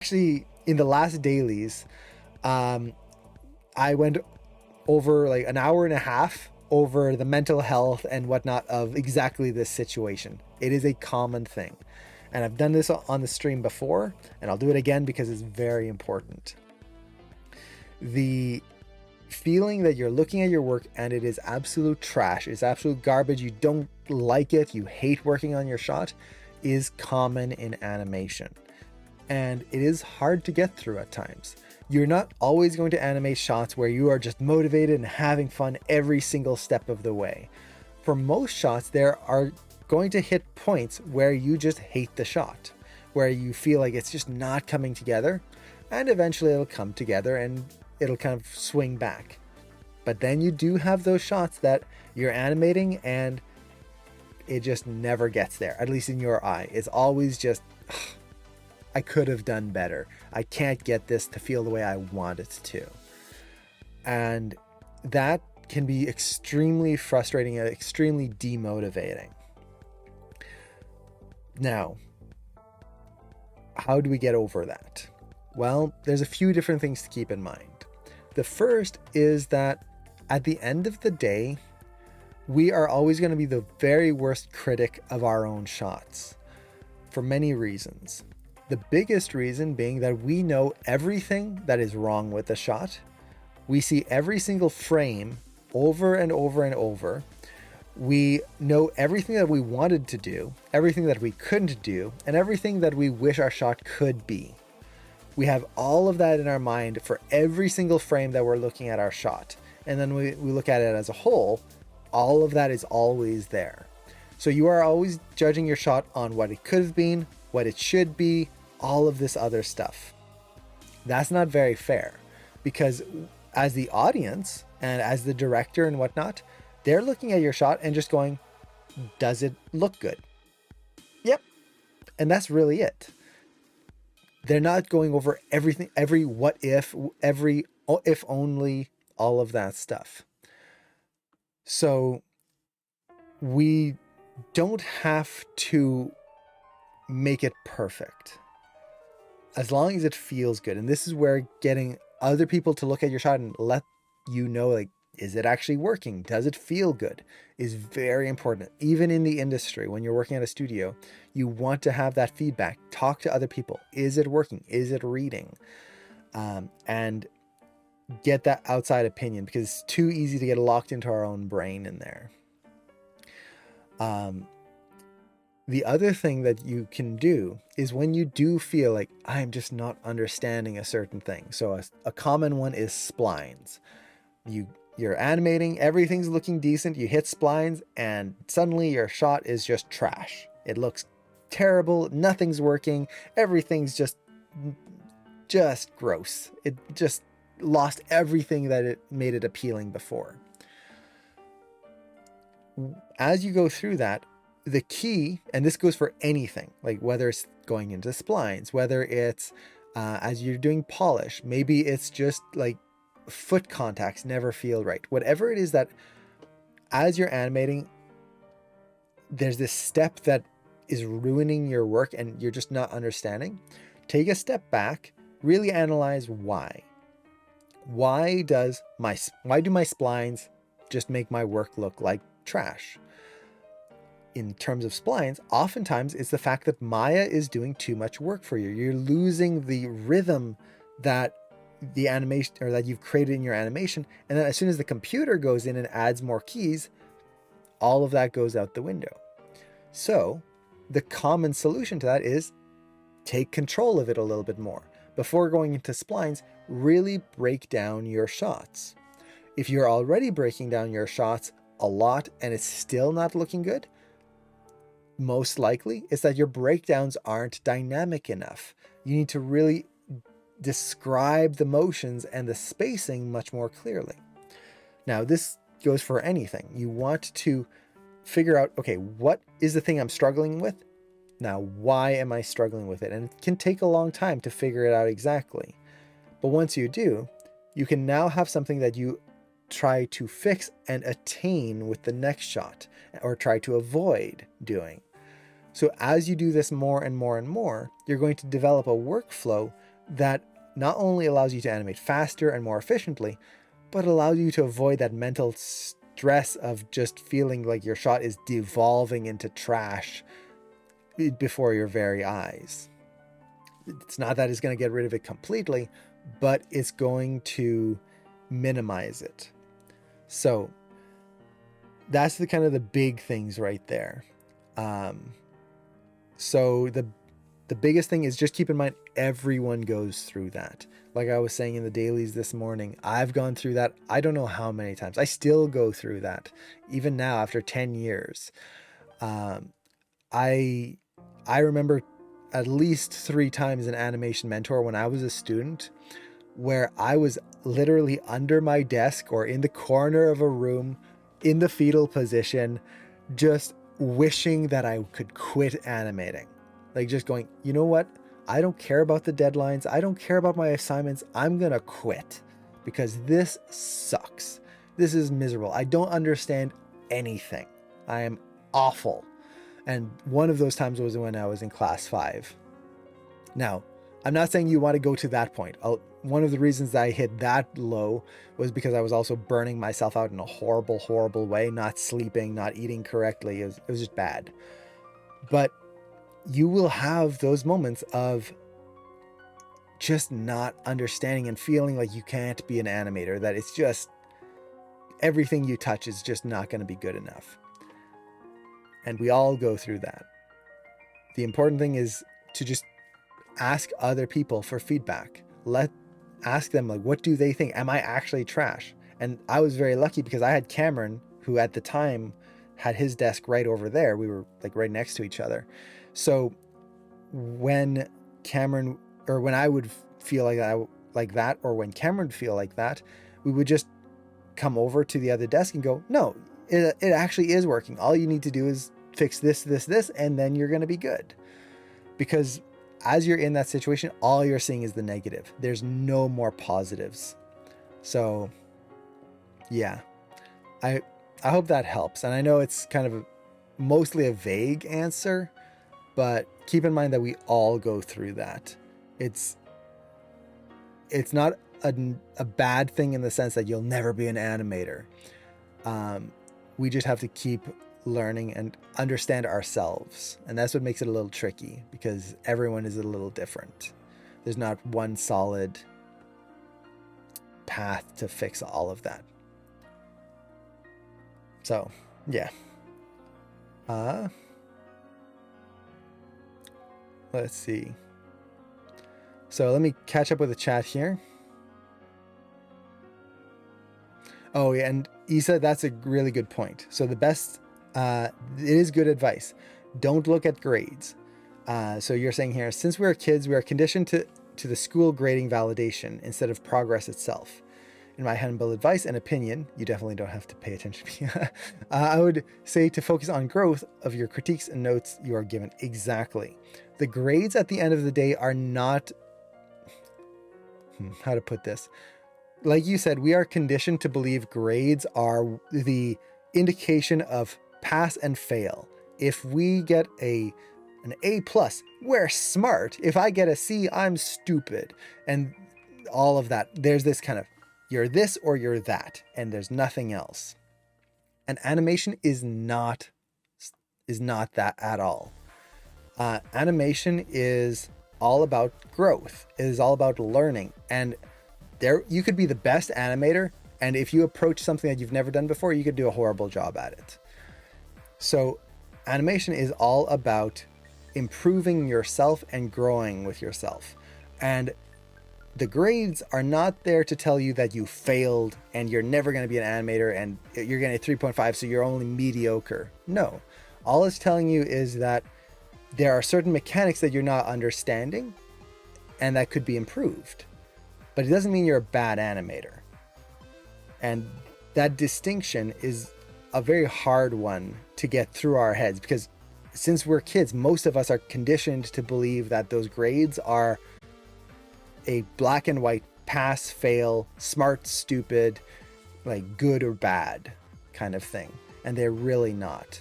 actually, in the last dailies, I went over like an hour and a half over the mental health and whatnot of exactly this situation. It is a common thing. And I've done this on the stream before, and I'll do it again because it's very important. The feeling that you're looking at your work and it is absolute trash, it's absolute garbage, you don't like it, you hate working on your shot, is common in animation. And it is hard to get through at times. You're not always going to animate shots where you are just motivated and having fun every single step of the way. For most shots, there are going to hit points where you just hate the shot, where you feel like it's just not coming together, and eventually it'll come together and it'll kind of swing back. But then you do have those shots that you're animating and it just never gets there, at least in your eye. It's always just, I could have done better. I can't get this to feel the way I want it to. And that can be extremely frustrating and extremely demotivating. Now, how do we get over that? Well, there's a few different things to keep in mind. The first is that at the end of the day, we are always going to be the very worst critic of our own shots for many reasons. The biggest reason being that we know everything that is wrong with the shot. We see every single frame over and over and over. We know everything that we wanted to do, everything that we couldn't do, and everything that we wish our shot could be. We have all of that in our mind for every single frame that we're looking at our shot. And then we look at it as a whole, all of that is always there. So you are always judging your shot on what it could have been, what it should be, all of this other stuff. That's not very fair, because as the audience and as the director and whatnot, they're looking at your shot and just going, does it look good? Yep. And that's really it. They're not going over everything, every what if, every if only, all of that stuff. So we don't have to make it perfect, as long as it feels good. And this is where getting other people to look at your shot and let you know, like, is it actually working? Does it feel good? Is very important. Even in the industry, when you're working at a studio, you want to have that feedback. Talk to other people. Is it working? Is it reading? And get that outside opinion, because it's too easy to get locked into our own brain in there. The other thing that you can do is when you do feel like I'm just not understanding a certain thing. So a common one is splines. You're animating, everything's looking decent, you hit splines, and suddenly your shot is just trash. It looks terrible, nothing's working, everything's just gross. It just lost everything that it made it appealing before. As you go through that, the key, and this goes for anything, like whether it's going into splines, whether it's as you're doing polish, maybe it's just like foot contacts never feel right. Whatever it is that as you're animating, there's this step that is ruining your work and you're just not understanding. Take a step back, really analyze why. Why do my splines just make my work look like trash? In terms of splines, oftentimes it's the fact that Maya is doing too much work for you. You're losing the rhythm that the animation, or that you've created in your animation, and then as soon as the computer goes in and adds more keys, all of that goes out the window. So the common solution to that is take control of it a little bit more. Before going into splines, really break down your shots. If you're already breaking down your shots a lot and it's still not looking good, most likely it's that your breakdowns aren't dynamic enough. You need to really describe the motions and the spacing much more clearly. Now, this goes for anything. You want to figure out, okay, what is the thing I'm struggling with? Now, why am I struggling with it? And it can take a long time to figure it out exactly. But once you do, you can now have something that you try to fix and attain with the next shot, or try to avoid doing. So as you do this more and more and more, you're going to develop a workflow that not only allows you to animate faster and more efficiently, but allows you to avoid that mental stress of just feeling like your shot is devolving into trash before your very eyes. It's not that it's going to get rid of it completely, but it's going to minimize it. So that's the kind of the big things right there. So the biggest thing is just keep in mind, everyone goes through that. Like I was saying in the dailies this morning, I've gone through that. I don't know how many times. I still go through that even now after 10 years. I remember at least 3 times an animation mentor when I was a student, where I was literally under my desk or in the corner of a room in the fetal position, just wishing that I could quit animating. Like just going, you know what? I don't care about the deadlines. I don't care about my assignments. I'm going to quit because this sucks. This is miserable. I don't understand anything. I am awful. And one of those times was when I was in class 5. Now, I'm not saying you want to go to that point. One of the reasons I hit that low was because I was also burning myself out in a horrible, horrible way, not sleeping, not eating correctly. It was just bad. But you will have those moments of just not understanding and feeling like you can't be an animator, that it's just everything you touch is just not going to be good enough. And we all go through that. The important thing is to just ask other people for feedback. Ask them, like, what do they think? Am I actually trash? And I was very lucky because I had Cameron, who at the time had his desk right over there. We were like right next to each other. So when I would feel like that, or when Cameron would feel like that, we would just come over to the other desk and go, no, it actually is working. All you need to do is fix this, and then you're going to be good. Because as you're in that situation, all you're seeing is the negative. There's no more positives. So yeah, I hope that helps. And I know it's kind of mostly a vague answer, but keep in mind that we all go through that. It's not a bad thing in the sense that you'll never be an animator. We just have to keep learning and understand ourselves. And that's what makes it a little tricky, because everyone is a little different. There's not one solid path to fix all of that. So, yeah. Let's see. So let me catch up with the chat here. Oh, yeah, and Isa, that's a really good point. So the best, it is good advice. Don't look at grades. So you're saying here, since we're kids, we are conditioned to the school grading validation instead of progress itself. In my humble advice and opinion, you definitely don't have to pay attention to me. I would say to focus on growth of your critiques and notes you are given. Exactly. The grades at the end of the day are not, how to put this? Like you said, we are conditioned to believe grades are the indication of pass and fail. If we get an A+, we're smart. If I get a C, I'm stupid. And all of that. There's this kind of, you're this or you're that, and there's nothing else. And animation is not that at all. Animation is all about growth. It is all about learning. And there, you could be the best animator, and if you approach something that you've never done before, you could do a horrible job at it. So animation is all about improving yourself and growing with yourself. And the grades are not there to tell you that you failed and you're never going to be an animator and you're getting a 3.5, so you're only mediocre. No. All it's telling you is that there are certain mechanics that you're not understanding and that could be improved. But it doesn't mean you're a bad animator. And that distinction is a very hard one to get through our heads, because since we're kids, most of us are conditioned to believe that those grades are a black and white pass, fail, smart, stupid, like good or bad kind of thing. And they're really not.